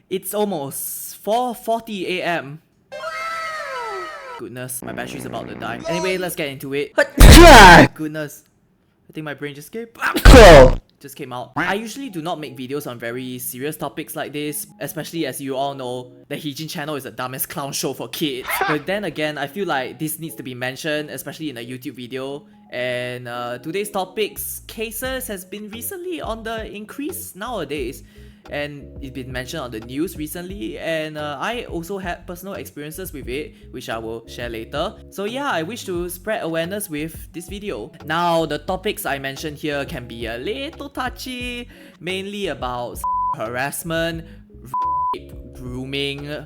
It's almost 4:40 a.m. Goodness, my battery's about to die. Anyway, let's get into it. Goodness, I think my brain just came out. I usually do not make videos on very serious topics like this, especially as you all know, the Heejin channel is the dumbest clown show for kids. But then again, I feel like this needs to be mentioned, especially in a YouTube video. And today's topics, cases has been recently on the increase nowadays. And it's been mentioned on the news recently, and I also had personal experiences with it, which I will share later. So yeah, I wish to spread awareness with this video. Now, the topics I mentioned here can be a little touchy, mainly about harassment, rape, grooming,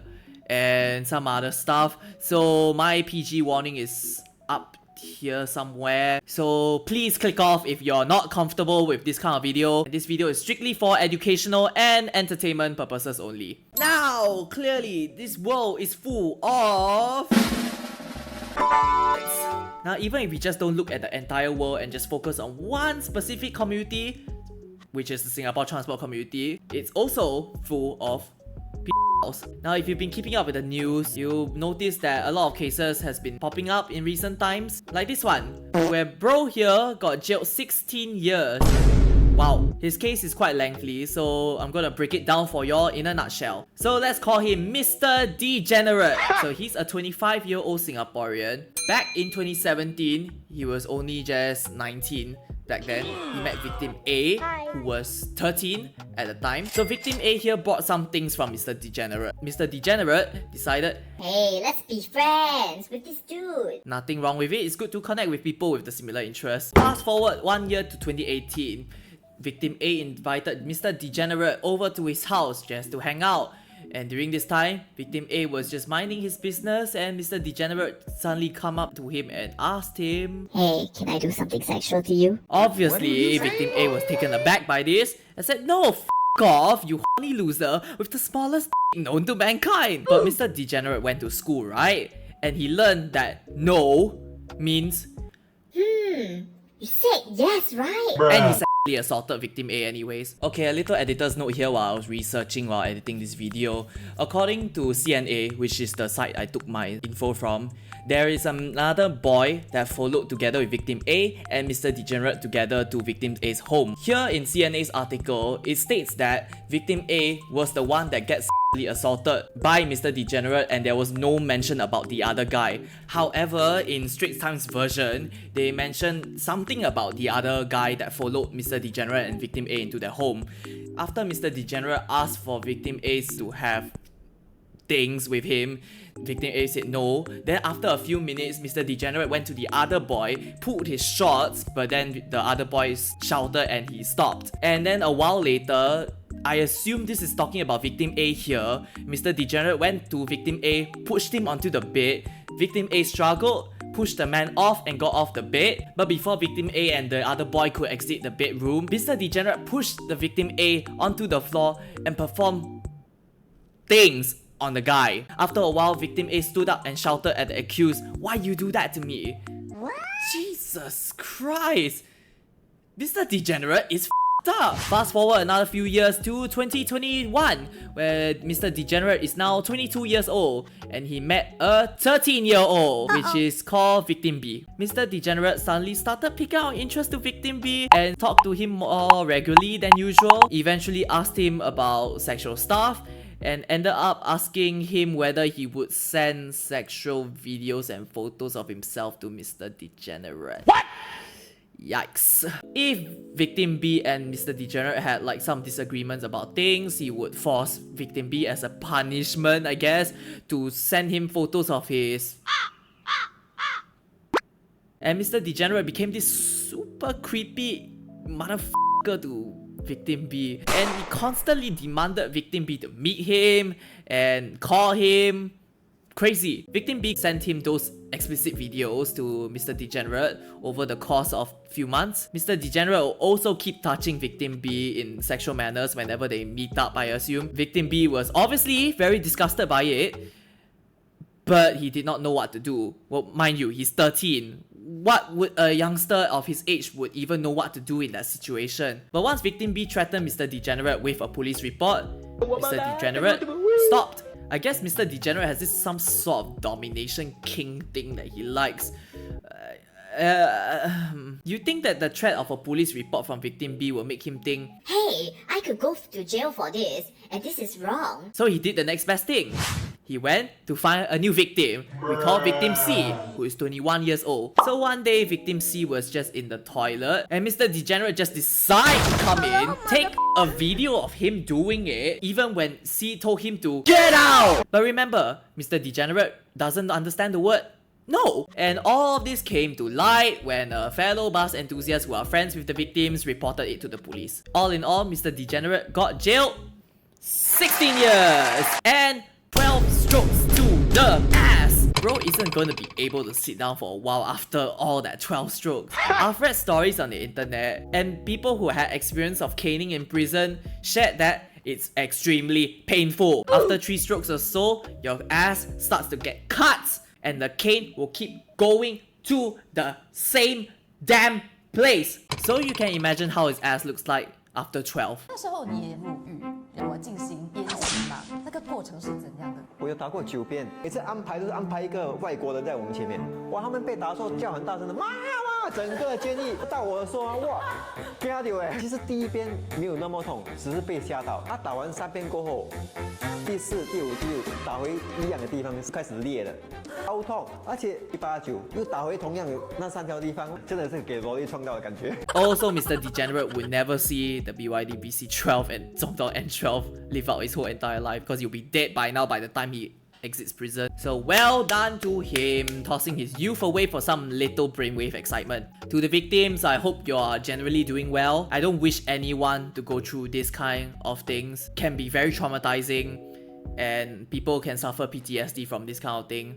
and some other stuff. So my PG warning is up here somewhere, so please click off if you're not comfortable with this kind of video. This video is strictly for educational and entertainment purposes only. Now, clearly, this world is full of... Now, even if we just don't look at the entire world and just focus on one specific community, which is the Singapore Transport Community, it's also full of Now, if you've been keeping up with the news, you'll notice that a lot of cases has been popping up in recent times. Like this one, where bro here got jailed 16 years. Wow, his case is quite lengthy, so I'm gonna break it down for y'all in a nutshell. So let's call him Mr. Degenerate. So he's a 25-year-old Singaporean. Back in 2017, he was only just 19. Back then, he met victim A, who was 13 at the time. So victim A here bought some things from Mr. Degenerate. Mr. Degenerate decided, hey, let's be friends with this dude. Nothing wrong with it, it's good to connect with people with the similar interests. Fast forward 1 year to 2018. Victim A invited Mr. Degenerate over to his house just to hang out. And during this time, victim A was just minding his business and Mr. Degenerate suddenly come up to him and asked him, hey, can I do something sexual to you? Obviously, victim A was taken aback by this and said, no, f*** off, you horny loser with the smallest known to mankind. But Mr. Degenerate went to school, right? And he learned that no means you said yes, right? and he assaulted victim A anyways. Okay, a little editor's note here while I was researching while editing this video. According to CNA, which is the site I took my info from, there is another boy that followed together with victim A and Mr. Degenerate together to victim A's home. Here in CNA's article, it states that victim A was the one that gets assaulted by Mr. Degenerate and there was no mention about the other guy. However, in Straits Times version, they mentioned something about the other guy that followed Mr. Degenerate and victim A into their home. After Mr. Degenerate asked for victim A to have things with him, victim A said no. Then after a few minutes, Mr. Degenerate went to the other boy, pulled his shorts, but then the other boy shouted and he stopped. And then a while later, I assume this is talking about victim A here, Mr. Degenerate went to victim A, pushed him onto the bed. Victim A struggled, pushed the man off and got off the bed. But before victim A and the other boy could exit the bedroom, Mr. Degenerate pushed the victim A onto the floor and performed things on the guy. After a while, victim A stood up and shouted at the accused, "Why you do that to me?" What? Jesus Christ! Mr. Degenerate is f***ed up. Fast forward another few years to 2021, where Mr. Degenerate is now 22 years old and he met a 13-year-old, which is called victim B. Mr. Degenerate suddenly started picking out interest to victim B and talked to him more regularly than usual. Eventually asked him about sexual stuff and ended up asking him whether he would send sexual videos and photos of himself to Mr. Degenerate. What? Yikes. If victim B and Mr. Degenerate had like some disagreements about things, he would force victim B as a punishment, I guess, to send him photos of his... And Mr. Degenerate became this super creepy motherfucker to victim B, and he constantly demanded victim B to meet him and call him. Crazy. Victim B sent him those explicit videos to Mr. Degenerate over the course of few months. Mr. Degenerate will also keep touching victim B in sexual manners whenever they meet up, I assume. Victim B was obviously very disgusted by it, but he did not know what to do. Well, mind you, he's 13. what would a youngster of his age would even know what to do in that situation? But once victim B threatened Mr. Degenerate with a police report, Mr. Degenerate stopped. I guess Mr. Degenerate has this some sort of domination king thing that he likes. You think that the threat of a police report from victim B will make him think, Hey, I could go to jail for this, and this is wrong. so he did the next best thing. He went to find a new victim. We call victim C, who is 21 years old. So one day, victim C was just in the toilet, and Mr. Degenerate just decided to come in, take a video of him doing it, even when C told him to get out! But remember, Mr. Degenerate doesn't understand the word no! And all of this came to light when a fellow bus enthusiast who are friends with the victims reported it to the police. All in all, Mr. Degenerate got jailed 16 years and 12 strokes to the ass! Bro isn't gonna be able to sit down for a while after all that 12 strokes. I've read stories on the internet, and people who had experience of caning in prison shared that it's extremely painful. After 3 strokes or so, your ass starts to get cuts, and the cane will keep going to the same damn place. So you can imagine how his ass looks like after 12. 那时候你也入狱，让我进行鞭刑嘛，那个过程是怎样的？我有打过9遍，每次安排都是安排一个外国人在我们前面，哇，他们被打的时候叫很大声的妈妈，整个监狱到我的时候啊，哇，吓到哎！其实第1遍没有那么痛，只是被吓到。他打完3遍过后，第4、第5、第6打回一样的地方开始裂了，超痛，而且189又打回同样的那3条地方，真的是给萝莉创造的感觉。Also, Mr. Degenerate would never see the BYD BC12 and Zongdong N12 live out his whole entire life because he'll be dead by now by the time he exits prison. So well done to him, tossing his youth away for some little brainwave excitement. To the victims, I hope you are generally doing well. I don't wish anyone to go through this kind of things. Can be very traumatizing, and people can suffer PTSD from this kind of thing.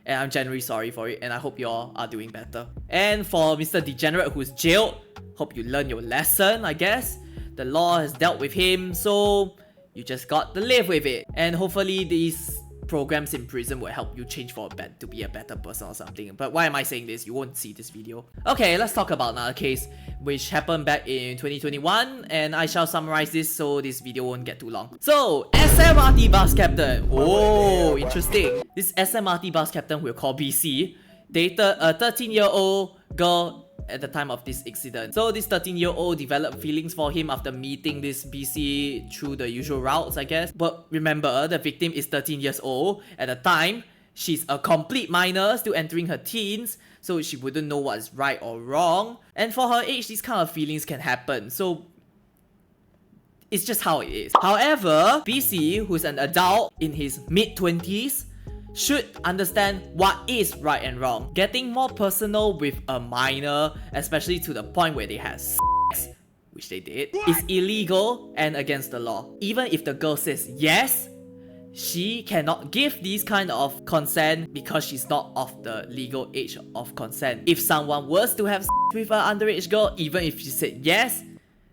And I'm genuinely sorry for it, and I hope you all are doing better. And for Mr. Degenerate who's jailed, hope you learn your lesson, I guess. The law has dealt with him, so you just got to live with it. And hopefully these programs in prison will help you change to be a better person or something. But why am I saying this? You won't see this video. Okay, let's talk about another case which happened back in 2021, and I shall summarize this so this video won't get too long. So, SMRT bus captain. Oh, interesting. This SMRT bus captain we'll call BC dated a 13-year-old girl at the time of this incident. So this 13-year-old developed feelings for him after meeting this BC through the usual routes, I guess. But remember, the victim is 13 years old. At the time, she's a complete minor, still entering her teens, so she wouldn't know what's right or wrong. And for her age, these kind of feelings can happen. So it's just how it is. However, BC, who's an adult in his mid-20s, should understand what is right and wrong. Getting more personal with a minor, especially to the point where they had sex, which they did, is illegal and against the law. Even if the girl says yes, she cannot give these kind of consent because she's not of the legal age of consent. If someone was to have sex with an underage girl, even if she said yes,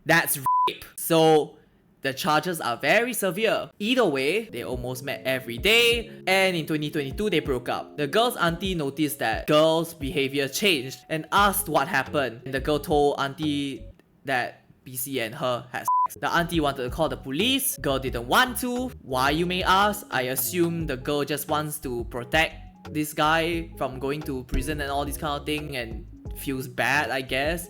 that's rape. So the charges are very severe. Either way, they almost met every day, and in 2022 they broke up. The girl's auntie noticed that girl's behavior changed and asked what happened. And the girl told auntie that BC and her had sex. The auntie wanted to call the police. Girl didn't want to. Why, you may ask? I assume the girl just wants to protect this guy from going to prison and all this kind of thing and feels bad, I guess.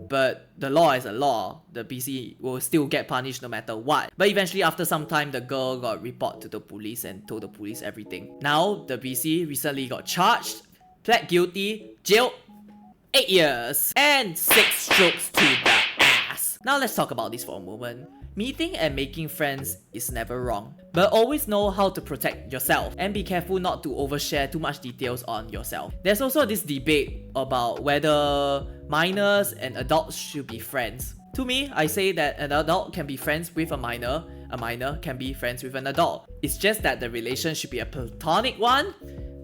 But the law is a law. The BC will still get punished no matter what. But eventually, after some time, the girl got reported to the police and told the police everything. Now, the BC recently got charged, pled guilty, jailed 8 years, and 6 strokes to the ass. Now let's talk about this for a moment. Meeting and making friends is never wrong, but always know how to protect yourself and be careful not to overshare too much details on yourself. There's also this debate about whether minors and adults should be friends. To me, I say that an adult can be friends with a minor can be friends with an adult. It's just that the relation should be a platonic one,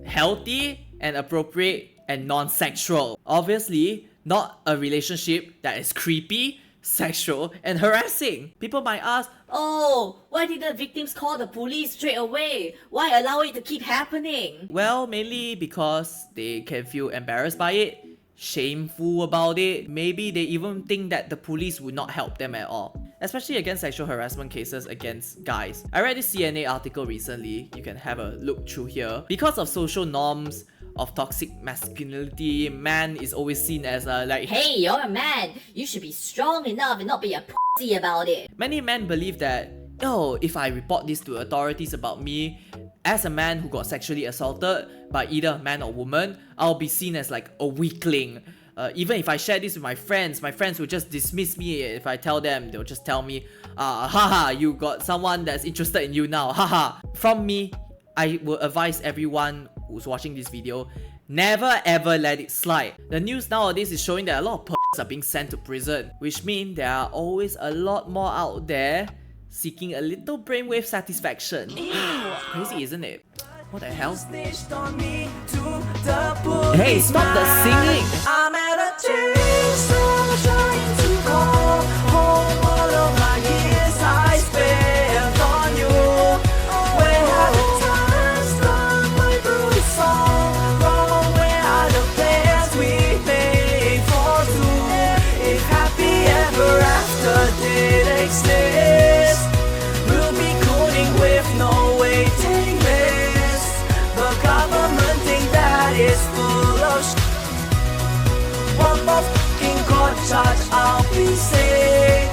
healthy and appropriate and non-sexual. Obviously, not a relationship that is creepy, sexual and harassing. People might ask, Oh, why did the victims call the police straight away? Why allow it to keep happening? well, mainly because they can feel embarrassed by it, shameful about it. Maybe they even think that the police would not help them at all, especially against sexual harassment cases against guys. I read this CNA article recently, you can have a look through here. Because of social norms of toxic masculinity, man is always seen as a like, Hey, you're a man. You should be strong enough and not be a pussy about it. many men believe that, oh, if I report this to authorities about me, as a man who got sexually assaulted by either a man or woman, I'll be seen as like a weakling. Even if I share this with my friends will just dismiss me. If I tell them, they'll just tell me, haha, you got someone that's interested in you now, haha. From me, I will advise everyone who's watching this video, never ever let it slide. The news nowadays is showing that a lot of are being sent to prison, which means there are always a lot more out there seeking a little brainwave satisfaction. Crazy, isn't it? What the hell? Hey, stop the singing! I'm at a so trying to call home all of my years I spent on you. Where are the times gone, my bruised soul? Oh, where are the plans we made for two? If happy ever after did exist, we'll be cooling with no waiting list. The government think that is full of shit. One more fucking court charge, I'll be safe.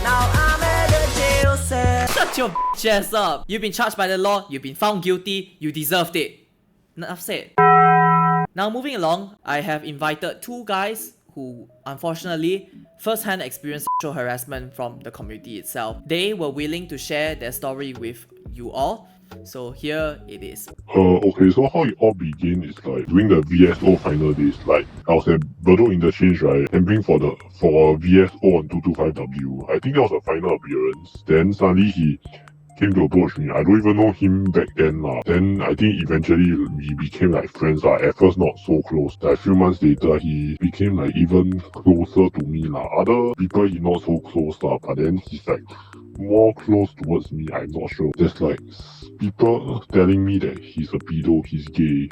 Now I'm at a jail cell. Shut your bitch ass up! You've been charged by the law, you've been found guilty, you deserved it. Enough said. Now moving along, I have invited two guys who unfortunately first-hand experienced sexual harassment from the community itself. They were willing to share their story with you all. So here it is. Okay, so how it all began is like during the VSO final days. Like I was at Bedok Interchange, right, camping for VSO on 225W. I think that was a final appearance. Then suddenly he came to approach me. I don't even know him back then lah. Then I think eventually we became like friends lah. At first not so close. Like, a few months later he became like even closer to me lah. Other people he not so close lah, but then he's like more close towards me. I'm not sure. There's like people telling me that he's a pedo, he's gay.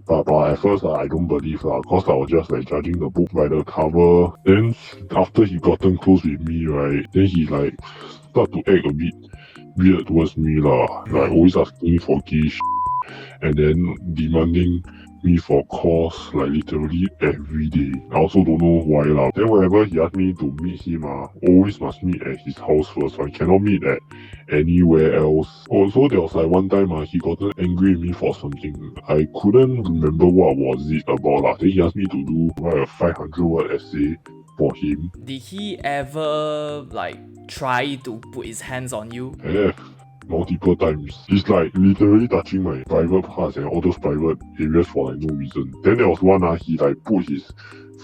But at first I don't believe lah, cause I was just like judging the book by the cover. Then after he gotten close with me, right, then he like start to act a bit weird towards me lah. Like always asking me for gay and then demanding me for calls like literally every day. I also don't know why lah. Then whenever he asked me to meet him, always must meet at his house first. I cannot meet at anywhere else. Also there was like one time he gotten angry with me for something. I couldn't remember what was it about lah. Then he asked me to write a 500-word essay for him. Did he ever like try to put his hands on you? Yeah, multiple times. He's like literally touching my private parts and all those private areas for like no reason. Then there was one he like put his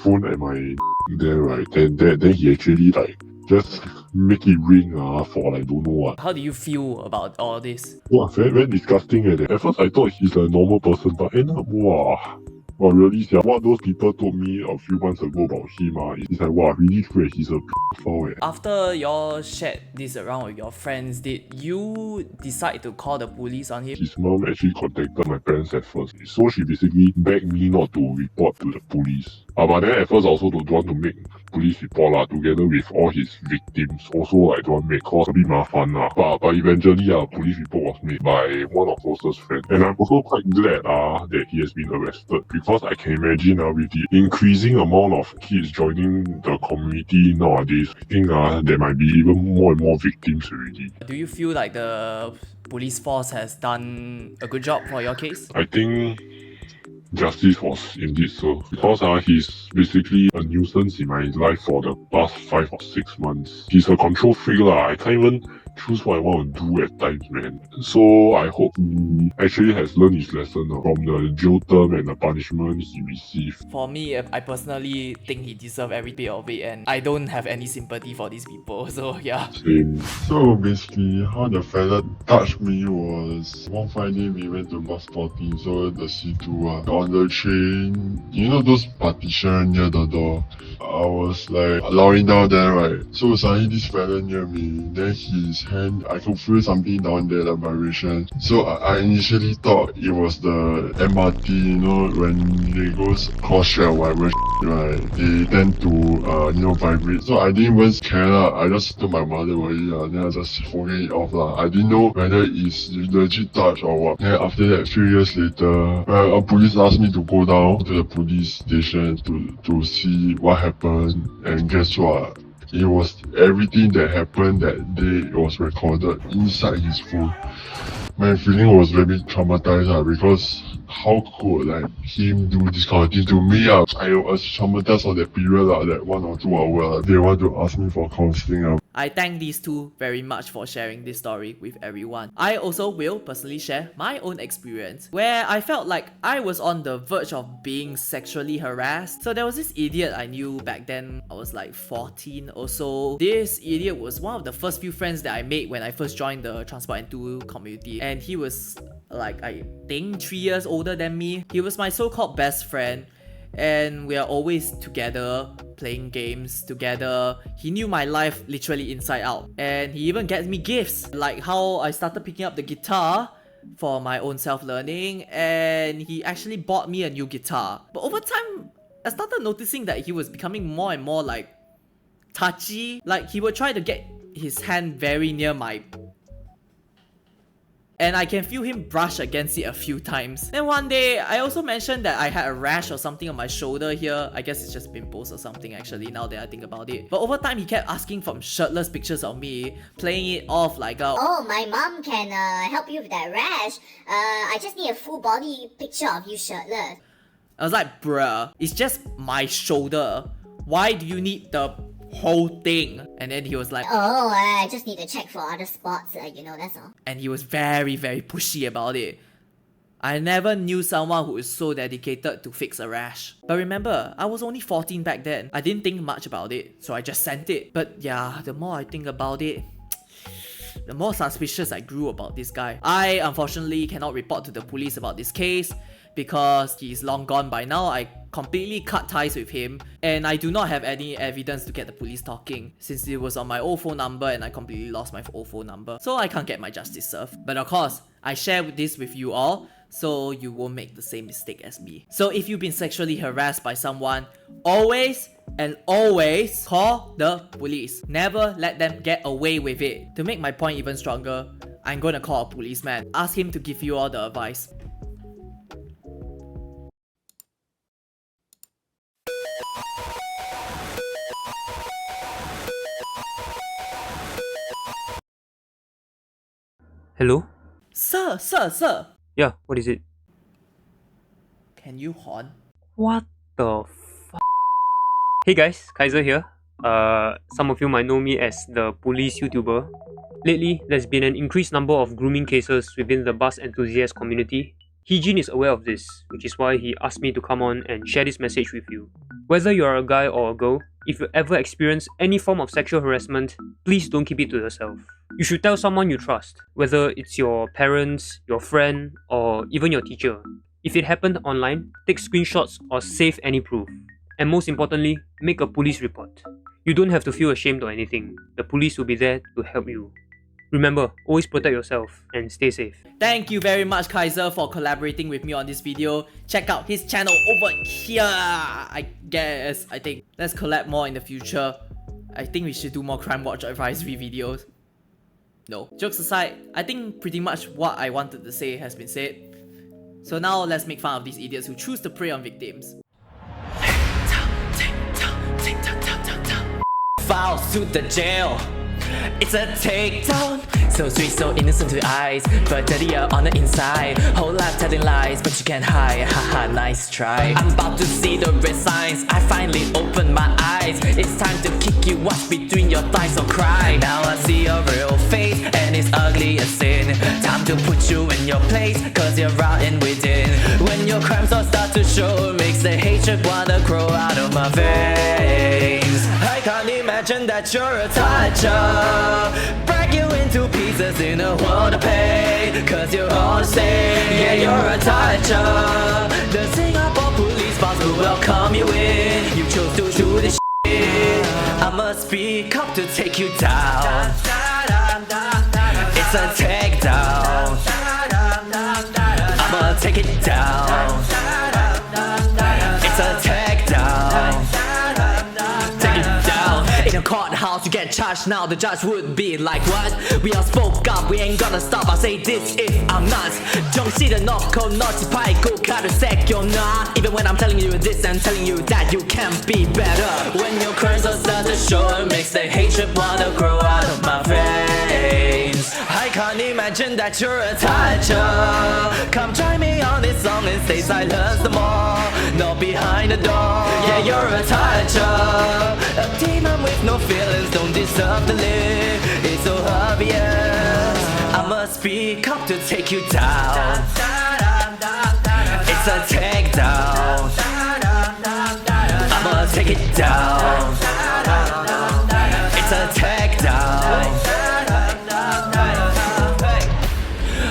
phone at my there, right. Then he actually like just make it ring for like don't know what. How do you feel about all this? Wow, very disgusting. At first I thought he's a normal person, but end up wow, really, what those people told me a few months ago about him, it's like, wow, really great, he's a p***. After y'all shared this around with your friends, did you decide to call the police on him? His mom actually contacted my parents at first, so she basically begged me not to report to the police. But then at first I also don't want to make police report together with all his victims. Also I don't want to make cause a bit mafan But eventually police report was made by one of closest friends. And I'm also quite glad that he has been arrested, because I can imagine with the increasing amount of kids joining the community nowadays, I think there might be even more and more victims already. Do you feel like the police force has done a good job for your case? I think justice was indeed so, because he's basically a nuisance in my life for the past 5 or 6 months. He's a control freak I can't even choose what I want to do at times, man. So I hope he actually has learned his lesson from the jail term and the punishment he received. For me, I personally think he deserves every bit of it, and I don't have any sympathy for these people, so yeah. Same. So basically, how the fella touched me was one Friday we went to bus party, so the C2 on the train, you know those partition near the door. I was like lying down there, right? So suddenly this fella near me, then his hand. I could feel something down there, the vibration. So I initially thought it was the MRT, you know, when they goes cross-check or whatever, right? They tend to, vibrate. So I didn't even care lah. I just told my mother about it, then I just forget it off lah. I didn't know whether it's legit touch or what. Then after that, a few years later, a police asked me to go down to the police station to see what happened, and guess what? It was everything that happened that day. It was recorded inside his phone. My feeling was very traumatized because how could like him do this kind of thing to me? I was traumatized on that period, that 1 or 2 hours. They want to ask me for counseling. I thank these two very much for sharing this story with everyone. I also will personally share my own experience where I felt like I was on the verge of being sexually harassed. So there was this idiot I knew back then. I was like 14 or so. This idiot was one of the first few friends that I made when I first joined the Transport Enthusiast Community, and he was like, I think 3 years older than me. He was my so-called best friend, and we are always together playing games together. He knew my life literally inside out, and he even gets me gifts, like how I started picking up the guitar for my own self-learning, and he actually bought me a new guitar. But over time, I started noticing that he was becoming more and more like touchy. Like he would try to get his hand very near my, and I can feel him brush against it a few times. Then one day, I also mentioned that I had a rash or something on my shoulder here. I guess it's just pimples or something actually, now that I think about it. But over time, he kept asking for shirtless pictures of me, playing it off like a, Oh, my mom can help you with that rash. I just need a full body picture of you shirtless. I was like, bruh, it's just my shoulder. Why do you need the whole thing? And then he was like, Oh, I just need to check for other spots, that's all. and he was very, very pushy about it. I never knew someone who was so dedicated to fix a rash. But remember, I was only 14 back then. I didn't think much about it, so I just sent it. But yeah, the more I think about it, the more suspicious I grew about this guy. I unfortunately cannot report to the police about this case because he's long gone by now. I completely cut ties with him, and I do not have any evidence to get the police talking since it was on my old phone number and I completely lost my old phone number, so I can't get my justice served. But of course, I share this with you all so you won't make the same mistake as me. So if you've been sexually harassed by someone, always call the police. Never let them get away with it. To make my point even stronger, I'm gonna call a policeman. Ask him to give you all the advice. Hello? Sir! Yeah, what is it? Can you horn? What the f? Hey guys, Kaiser here. Some of you might know me as the police YouTuber. Lately, there's been an increased number of grooming cases within the bus enthusiast community. Heejin is aware of this, which is why he asked me to come on and share this message with you. Whether you're a guy or a girl, if you ever experience any form of sexual harassment, please don't keep it to yourself. You should tell someone you trust, whether it's your parents, your friend, or even your teacher. If it happened online, take screenshots or save any proof. And most importantly, make a police report. You don't have to feel ashamed or anything. The police will be there to help you. Remember, always protect yourself and stay safe. Thank you very much, Kaiser, for collaborating with me on this video. Check out his channel over here, I think. Let's collab more in the future. I think we should do more Crime Watch advisory videos. No, jokes aside, I think pretty much what I wanted to say has been said. So now let's make fun of these idiots who choose to prey on victims. Files to the jail. It's a takedown. So sweet, so innocent to eyes, but dirtier on the inside. Whole life telling lies, but you can't hide. Haha, nice try. I'm about to see the red signs. I finally opened my eyes. It's time to kick you up between your thighs or cry. Now I see your real face, and it's ugly as sin. Time to put you in your place, cause you're rotten within. When your crimes all start to show, makes the hatred wanna grow out of my veins. I can't imagine that you're a toucher. Break you into pieces in a world of pain, cause you're all the same. Yeah, you're a toucher. The Singapore police boss will welcome you in. You chose to do this shit. I must speak up to take you down. It's a takedown. I'ma take it down. It's a takedown. Take it down. In a courthouse, you get charged now. The judge would be like, what? We all spoke up, we ain't gonna stop. I'll say this if I'm not. 정신을 놓고 너지 팔고 가를 새겨놔. Even when I'm telling you this and telling you that you can be better. When your crimes are such a show, it makes the hatred wanna grow out of my veins. I can't imagine that you're a toucher. Come join me on this song and stay silent the more. No behind the door. Yeah, you're a toucher. A demon with no feelings don't deserve to live. It's so obvious. I must speak up to take you down. It's a takedown. I'ma take it down. It's a takedown.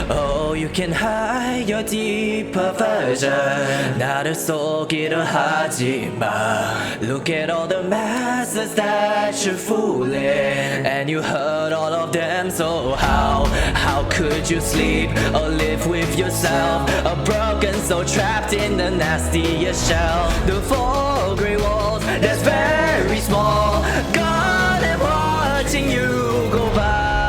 Oh, you can hide your deep perversion. 나를 속이려 하지 마. Look at all the masses that you're fooling, and you hurt all of them. So how could you sleep or live with yourself? A broken soul trapped in the nastiest shell. The four grey walls that's very small. God, I'm watching you go by.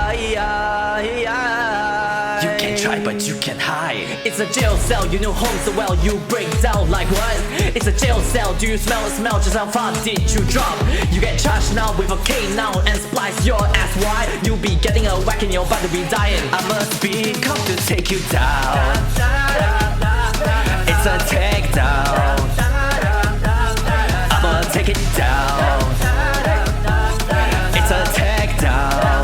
You can try but you can hide. It's a jail cell, you know home so well. You break down like what? It's a jail cell, do you smell a smell? Just how far did you drop? You get charged now with a cane now and splice your ass wide. You'll be getting a whack and you're about to be dying. I must speak up to take you down. It's a takedown. I'ma take it down. It's a takedown.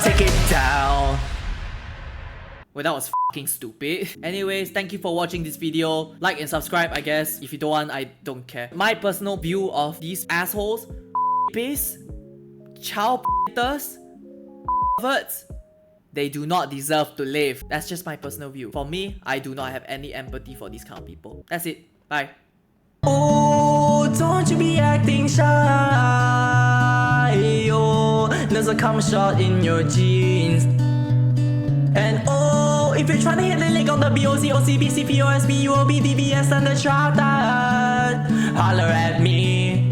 Take it down. Well, that was fucking stupid. Anyways, thank you for watching this video. Like and subscribe, I guess. If you don't want, I don't care. My personal view of these assholes, piss, child predators, perverts, they do not deserve to live. That's just my personal view. For me, I do not have any empathy for these kind of people. That's it. Bye. Oh, don't you be acting shy. Oh, there's a cum shot in your jeans. And oh, if you're trying to hit the link on the BOC, OCBC, POSB, UOB, DBS, and the charter, holler at me.